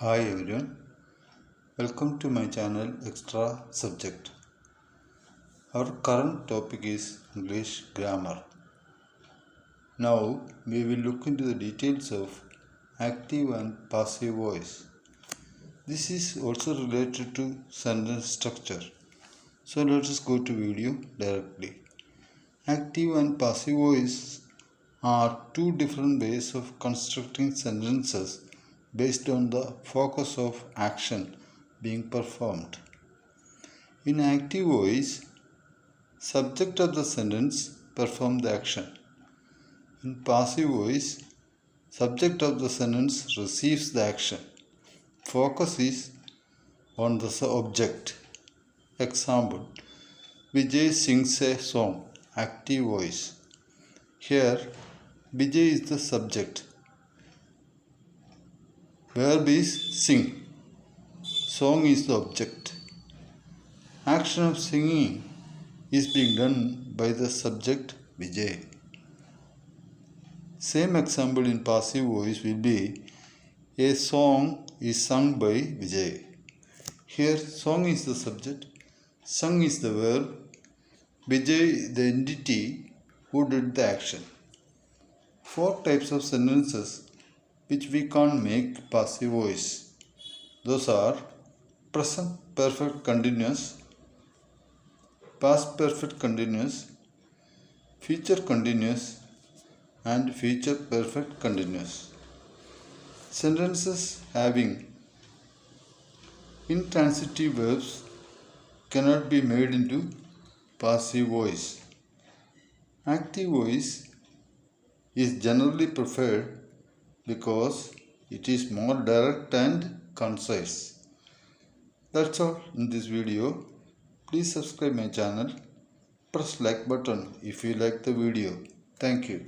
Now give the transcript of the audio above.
Hi everyone, welcome to my channel Extra Subject. Our current topic is English grammar. Now we will look into the details of active and passive voice. This is also related to sentence structure. So let us go to video directly. Active and passive voice are two different ways of constructing sentences based on the focus of action being performed. In active voice, subject of the sentence perform the action. In passive voice, subject of the sentence receives the action. Focus is on the object. Example: Vijay sings a song. Active voice. Here, Vijay is the subject. Verb is sing. Song is the object. Action of singing is being done by the subject Vijay. Same example in passive voice will be a song is sung by Vijay. Here song is the subject, sung is the verb, Vijay the entity who did the action. Four types of sentences which we can't make passive voice. Those are present perfect continuous, past perfect continuous, future continuous, and future perfect continuous. Sentences having intransitive verbs cannot be made into passive voice. Active voice is generally preferred because it is more direct and concise. That's all in this video. Please subscribe my channel. Press like button if you like the video. Thank you.